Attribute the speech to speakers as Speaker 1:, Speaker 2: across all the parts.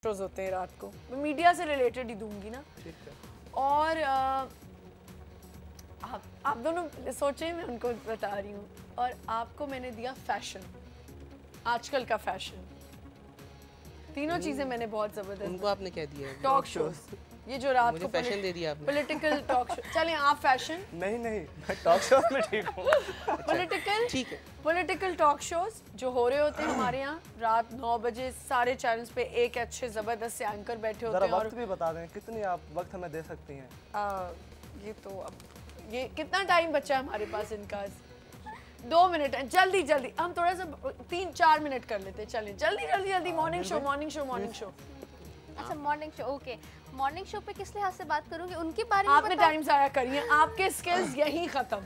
Speaker 1: Shows होते हैं रात को, मैं मीडिया से रिलेटेड ही दूंगी ना। और आप दोनों सोचें, मैं उनको बता रही हूँ। और आपको मैंने दिया फैशन, आजकल का फैशन, तीनों चीजें मैंने बहुत जबरदस्त।
Speaker 2: उनको आपने क्या दिया?
Speaker 1: टॉक शोज, ये जो रात
Speaker 2: मुझे
Speaker 1: को
Speaker 2: फैशन दे दिया आपने।
Speaker 1: Political talk show. चलें आप फैशन।
Speaker 3: नहीं मैं टॉक शो में ठीक हूँ।
Speaker 1: पॉलिटिकल,
Speaker 2: ठीक है।
Speaker 1: पॉलिटिकल टॉक शोज जो हो रहे होते हैं हमारे यहाँ रात 9 बजे सारे चैनल्स पे, एक अच्छे जबरदस्त से एंकर बैठे होते हैं।
Speaker 3: वक्त भी बता दें कितनी आप वक्त हमें दे सकती हैं?
Speaker 1: ये तो अब ये कितना टाइम बचा है हमारे पास इनका? 2 मिनट है, जल्दी जल्दी हम थोड़ा सा 3-4 मिनट कर लेते हैं। चलें जल्दी जल्दी जल्दी। Morning show, morning show, morning show.
Speaker 4: अच्छा morning show, okay. Morning show पे किस लिहाज से बात करूंगी उनके बारे में?
Speaker 1: आपने टाइम ज़ाया करिए, आपके स्किल्स यहीं खत्म।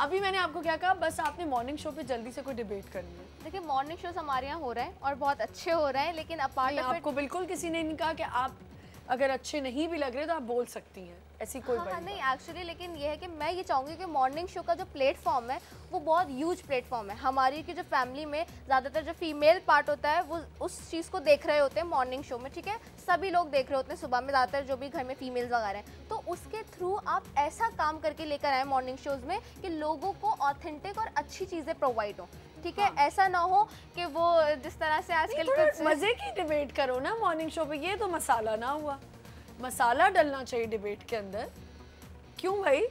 Speaker 1: अभी मैंने आपको क्या कहा, बस आपने मॉर्निंग शो पे जल्दी से कोई डिबेट करनी है।
Speaker 4: देखिए मॉर्निंग शोज हमारे यहाँ हो रहे हैं और बहुत अच्छे हो रहे हैं, लेकिन अपार्ट ऑफ
Speaker 1: आपको बिल्कुल किसी ने नहीं कहा कि आप अगर अच्छे नहीं भी लग रहे तो आप बोल सकती हैं, ऐसी कोई
Speaker 4: हाँ,
Speaker 1: बड़ी
Speaker 4: नहीं एक्चुअली, लेकिन ये है कि मैं ये चाहूँगी कि मॉर्निंग शो का जो प्लेटफॉर्म है वो बहुत ह्यूज प्लेटफॉर्म है। हमारी की जो फैमिली में ज़्यादातर जो फीमेल पार्ट होता है वो उस चीज़ को देख रहे होते हैं मॉर्निंग शो में, ठीक है। सभी लोग देख रहे होते हैं सुबह में, ज़्यादातर जो भी घर में फीमेल्स वगैरह हैं। तो उसके थ्रू आप ऐसा काम करके लेकर आए मॉर्निंग शोज़ में कि लोगों को ऑथेंटिक और अच्छी चीज़ें प्रोवाइड हो, ठीक है। ऐसा ना हो कि वो जिस तरह से आजकल कुछ
Speaker 1: मज़े की डिबेट करो ना मॉर्निंग शो पे। ये तो मसाला ना हुआ, मसाला डलना चाहिए डिबेट के अंदर। क्यों भाई?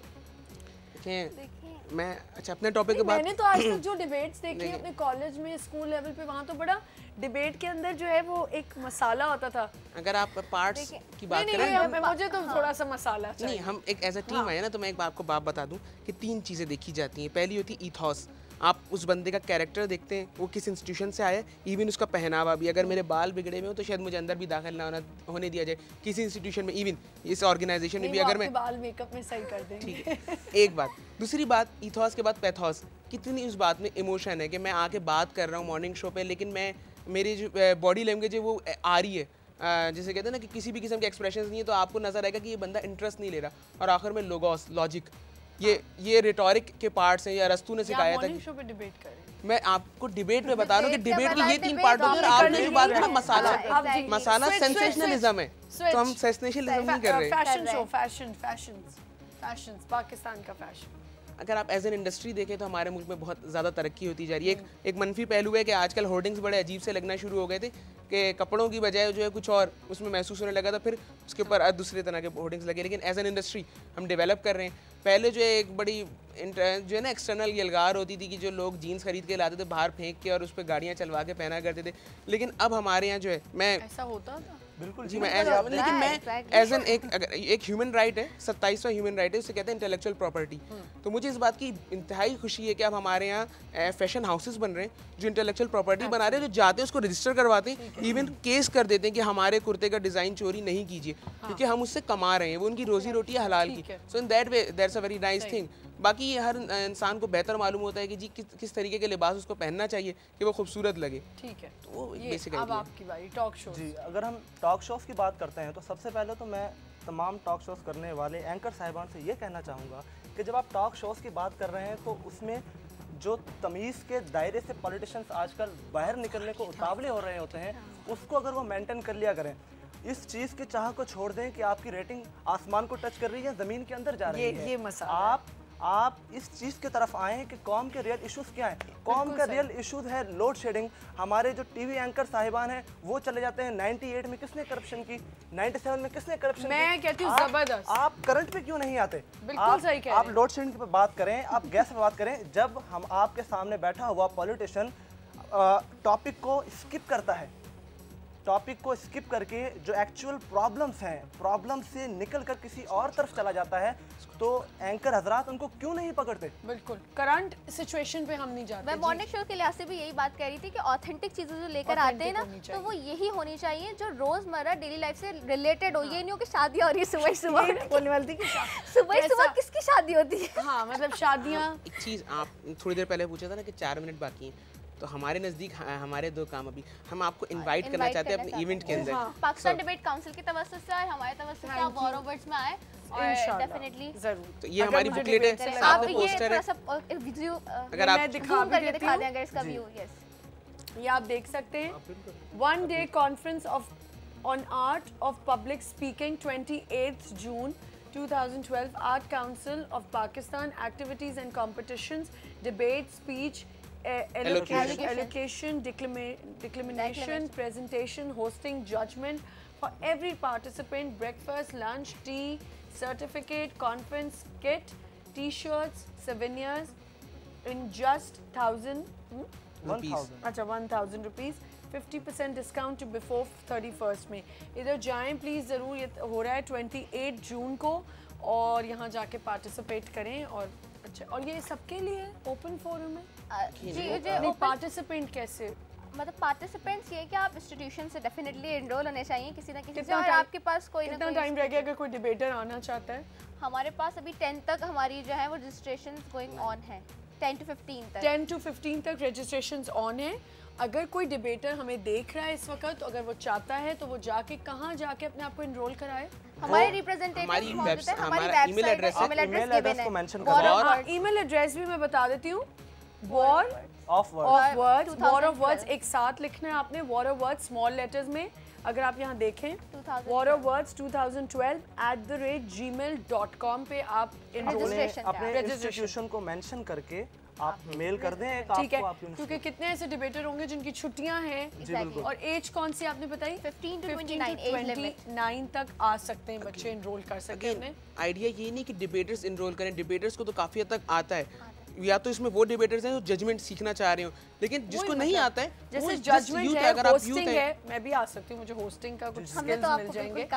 Speaker 2: मैं अच्छा अपने टॉपिक के बाद
Speaker 1: मैंने तो आज तक जो डिबेट्स देखी अपने कॉलेज में, स्कूल लेवल पे, वहाँ तो बड़ा डिबेट के अंदर जो है वो एक मसाला होता था।
Speaker 2: अगर आप पार्ट्स की बात
Speaker 1: नहीं,
Speaker 2: करें
Speaker 1: नहीं, मुझे तो थोड़ा सा मसाला चाहिए।
Speaker 2: नहीं, हम एक एज अ टीम आए ना, तो मैं एक बात आपको बता दूं कि 3 चीज़ें देखी जाती हैं। पहली होती है ईथॉस, आप उस बंदे का कैरेक्टर देखते हैं, वो किस इंस्टीट्यूशन से आया है, इवन उसका पहनावा भी। अगर मेरे बाल बिगड़े हुए हो तो शायद मुझे अंदर भी दाखिल ना होने दिया जाए किसी इंस्टीट्यूशन में, इवन इस ऑर्गेनाइजेशन में भी। अगर मैं
Speaker 1: बाल मेकअप में सही कर देंगे।
Speaker 2: ठीक है, एक बात। दूसरी बात, ईथॉस के बाद पैथॉस। कितनी उस बात में इमोशन है कि मैं आके बात कर रहा हूँ मॉर्निंग शो पे, लेकिन मैं मेरी जो बॉडी लैंग्वेज है वो आ रही है, जैसे कहते हैं ना कि किसी भी किस्म के एक्सप्रेशंस नहीं है, तो आपको नजर आएगा कि ये बंदा इंटरेस्ट नहीं ले रहा। और आखिर में लोगोस, लॉजिक, ये रिटोरिक के पार्ट्स हैं। या रस्तू ने सिखाया था
Speaker 1: शो पे डिबेट करें।
Speaker 2: मैं आपको डिबेट में बता रहा हूँ कि डिबेट के ये 3 पार्ट होते हैं। और आपने जो बात करा मसाला सेंसेशनलिज्म है, तो हम सेंसेशनलिज्म नहीं कर रहे।
Speaker 1: फैशन शो, फैशन पाकिस्तान का फैशन।
Speaker 2: अगर आप एज एन इंडस्ट्री देखें तो हमारे मुल्क में बहुत ज़्यादा तरक्की होती जा रही है। एक मनफी पहलू है कि आजकल होर्डिंग्स बड़े अजीब से लगना शुरू हो गए थे कि कपड़ों की बजाय जो है कुछ और उसमें महसूस होने लगा था, फिर उसके ऊपर दूसरे तरह के होर्डिंग्स लगे। लेकिन एज एन इंडस्ट्री हम डेवलप कर रहे हैं। पहले जो है एक बड़ी जो है ना एक्सटर्नल यलगार होती थी कि जो लोग जीन्स खरीद के लाते थे बाहर फेंक के और उस पर गाड़ियाँ चलवा के पहना करते थे। लेकिन अब हमारे यहाँ जो है, मैं
Speaker 1: ऐसा होता था
Speaker 3: बिल्कुल
Speaker 2: जी, लेकिन मैं एज एन एक ह्यूमन राइट है, 27वां ह्यूमन राइट है, उसे कहते हैं इंटेलेक्चुअल प्रॉपर्टी। तो मुझे इस बात की इंतहाई खुशी है कि अब हमारे यहाँ फैशन हाउसेस बन रहे हैं जो इंटेलेक्चुअल प्रॉपर्टी बना रहे हैं, जो जाते हैं उसको रजिस्टर करवाते हैं, इवन केस कर देते हैं कि हमारे कुर्ते का डिज़ाइन चोरी नहीं कीजिए, क्योंकि हम उससे कमा रहे हैं, वो उनकी रोजी रोटी है हलाल की। So in that way that's a very nice thing. बाकी ये हर इंसान को बेहतर मालूम होता है कि जी किस तरीके के लिबास उसको पहनना चाहिए कि वो खूबसूरत लगे।
Speaker 1: ठीक है,
Speaker 2: तो वो बेसिक
Speaker 1: अब आपकी बारी। टॉक शो
Speaker 3: जी, अगर हम टॉक शोज़ की बात करते हैं तो सबसे पहले तो मैं तमाम टॉक शोज़ करने वाले एंकर साहिबान से ये कहना चाहूँगा कि जब आप टॉक शोज़ की बात कर रहे हैं तो उसमें जो तमीज़ के दायरे से पॉलिटिशियंस आजकल बाहर निकलने को उतावले हो रहे होते हैं, उसको अगर वो मेंटेन कर लिया करें। इस चीज़ के चाह को छोड़ दें कि आपकी रेटिंग आसमान को टच कर रही है, ज़मीन के अंदर जा रही है।
Speaker 1: ये मसाला
Speaker 3: आप इस चीज़ की तरफ आए कि कौम के रियल इश्यूज क्या हैं। कौम का रियल इश्यूज है लोड शेडिंग। हमारे जो टीवी एंकर साहिबान हैं वो चले जाते हैं 98 में किसने करप्शन की, 97 में किसने करप्शन की।
Speaker 1: मैं कहती हूँ जबरदस्त।
Speaker 3: आप करंट पे क्यों नहीं आते?
Speaker 1: बिल्कुल सही कह रहे हैं।
Speaker 3: आप लोड शेडिंग पे बात करें, आप गैस पे बात करें। जब हम आपके सामने बैठा हुआ पॉलिटिशियन टॉपिक को स्किप करता है, टॉपिक को स्किप करके जो एक्चुअल प्रॉब्लम्स हैं, प्रॉब्लम से निकल कर किसी और तरफ चला जाता है, तो एंकर हजरात उनको क्यों नहीं पकड़ते?
Speaker 1: बिल्कुल करंट सिचुएशन पे हम नहीं जाते।
Speaker 4: मैं मॉर्निंग शो के लिहाज से भी यही बात कह रही थी कि ऑथेंटिक चीजें जो लेकर आते हैं ना, तो वो यही होनी चाहिए जो रोजमर्रा डेली लाइफ से रिलेटेड हो। ये नहीं हो कि शादी हो रही है सुबह सुबह
Speaker 1: बोलने वाली थी कि
Speaker 4: सुबह किसकी शादी होती है।
Speaker 1: हाँ, मतलब शादियाँ।
Speaker 2: एक चीज़ आप थोड़ी देर पहले पूछा था ना कि 4 मिनट बाकी हैं, तो हमारे नज़दीक हमारे 2 काम अभी हम आपको इनवाइट करना चाहते हैं अपने इवेंट के अंदर।
Speaker 4: पाकिस्तान डिबेट काउंसिल की तवज्जो से और हमारे तवज्जो से आप वॉर ओवर्स में आए और डेफिनेटली
Speaker 1: जरूर।
Speaker 2: तो ये हमारी बुकलेट है, साथ में पोस्टर है।
Speaker 4: अगर
Speaker 2: आप
Speaker 4: दिखा दिखा दें अगर इसका व्यू। यस,
Speaker 1: ये आप देख सकते हैं। 1 day conference of on Art of Public Speaking, 28th June 2012, Art Council of Pakistan, activities and competitions, debate, speech, allocation, declamation, presentation, hosting, judgment for every participant, breakfast, lunch, tea, certificate, conference kit, t-shirts, souvenirs in just 1,000 अच्छा 1,000 rupees, 50% discount to before 31st में। इधर जाएं please ज़रूर, ये हो रहा है 28 जून को, और यहाँ जाके पार्टिसिपेट करें। और अच्छा, और ये सबके लिए ओपन फोरम है जी? पार्टिसिपेंट कैसे,
Speaker 4: मतलब पार्टिसिपेंट्स ये कि आप इंस्टीट्यूशन से डेफिनेटली एनरोल होने चाहिए किसी ना किसी से, और आपके पास कोई ना कोई
Speaker 1: टाइम रह गया अगर कोई डिबेटर आना चाहता है?
Speaker 4: हमारे पास अभी 10 तक हमारी जो है वो रजिस्ट्रेशन गोइंग ऑन है, 10 to 15 तक।
Speaker 1: 10 to 15 तक रजिस्ट्रेशन ऑन है। अगर कोई डिबेटर हमें देख रहा है इस वक्त, तो अगर वो चाहता है तो वो जाके कहाँ जाके अपने आप को एनरोल कराए?
Speaker 4: हमारे रिप्रेजेंटेटिव मौजूद है, हमारी वेबसाइट ईमेल एड्रेस
Speaker 3: को मेंशन करें।
Speaker 1: ईमेल एड्रेस भी मैं बता देती हूँ, वॉर
Speaker 3: ऑफ
Speaker 1: वर्ड्स एक साथ लिखना है आपने, war of words small letters में। अगर आप यहाँ देखें, वॉर ऑफ वर्ड्स 2012@gmail.com पे आप
Speaker 3: अपने इंस्टीट्यूशन को मेंशन करके आप मेल कर दें एक
Speaker 1: ठीक है,
Speaker 3: आपको,
Speaker 1: क्योंकि कितने ऐसे डिबेटर होंगे जिनकी छुट्टियां हैं, और एज कौन सी आपने बताई?
Speaker 4: 15 to 29
Speaker 1: तक आ सकते हैं बच्चे, एनरोल कर सकते हैं।
Speaker 2: आइडिया ये नहीं कि डिबेटर्स एनरोल करें, डिबेटर्स को तो काफी हद तक आता है, या तो इसमें वो डिबेटर्स हैं जो जजमेंट सीखना चाह रहे हो, लेकिन जिसको नहीं आता है,
Speaker 1: जैसे जजमेंट है, होस्टिंग है, मैं भी आ सकती हूँ, मुझे होस्टिंग का कुछ स्किल्स मिल जाएंगे,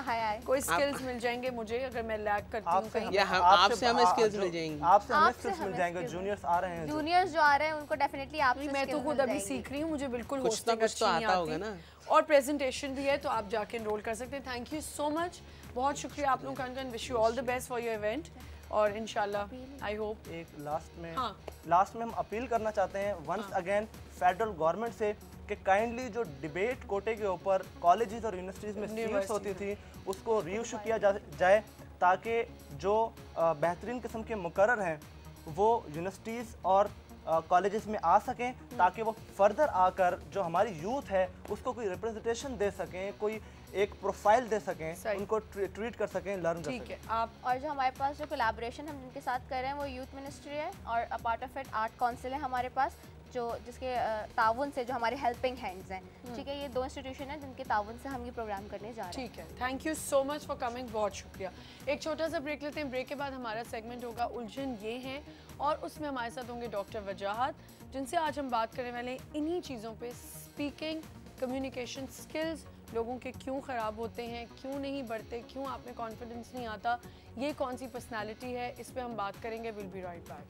Speaker 1: कोई स्किल्स मिल जाएंगे मुझे, अगर मैं लैग करती हूँ कहीं,
Speaker 2: या आपसे हमें स्किल्स मिल जाएंगे,
Speaker 3: आपसे हमें स्किल्स मिल जाएंगे। जूनियर्स आ रहे हैं,
Speaker 4: जूनियर्स जो आ रहे हैं उनको डेफिनेटली आपसे
Speaker 1: मैं तो खुद अभी सीख रही हूँ, मुझे बिल्कुल होस्टिंग
Speaker 2: कुछ तो आता होगा ना,
Speaker 1: और प्रेजेंटेशन भी है, तो आप जाके एनरोल कर सकते हैं। थैंक यू सो मच, बहुत शुक्रिया आप लोगों का, wish you all the best for your event, और इंशाल्लाह आई होप।
Speaker 3: एक लास्ट में हम अपील करना चाहते हैं वंस अगेन फेडरल गवर्नमेंट से कि काइंडली जो डिबेट कोटे के ऊपर कॉलेजेस और यूनिवर्सिटीज़ में सीट्स होती थी उसको रीइशू किया जाए, ताकि जो बेहतरीन किस्म के मुकर्रर हैं वो यूनिवर्सिटीज़ और कॉलेजेस में आ सकें, ताकि वो फर्दर आकर जो हमारी यूथ है उसको कोई रिप्रेजेंटेशन दे सकें, कोई एक प्रोफाइल दे सकें, उनको ट्रीट कर सकें, लर्न कर सकें।
Speaker 1: आप
Speaker 4: और जो हमारे पास जो कोलैबोरेशन हम जिनके साथ कर रहे हैं वो यूथ मिनिस्ट्री है, और a part of it art council है हमारे पास, जो जिसके ताउन से जो हमारे हेल्पिंग हैंड्स हैं, ठीक है, ये 2 इंस्टीट्यूशन हैं जिनके ताउन से हम ये प्रोग्राम करने जा रहे हैं।
Speaker 1: ठीक है, thank you so much for coming, बहुत शुक्रिया। एक छोटा सा ब्रेक लेते हैं, ब्रेक के बाद हमारा सेगमेंट होगा उलझन ये हैं, और उसमें हमारे साथ होंगे डॉक्टर वजाहत, जिनसे आज हम बात करने वाले हैं इन्हीं चीज़ों पे, स्पीकिंग, कम्युनिकेशन स्किल्स लोगों के क्यों ख़राब होते हैं, क्यों नहीं बढ़ते, क्यों आप में कॉन्फिडेंस नहीं आता, ये कौन सी पर्सनालिटी है, इस पे हम बात करेंगे। Will be right back.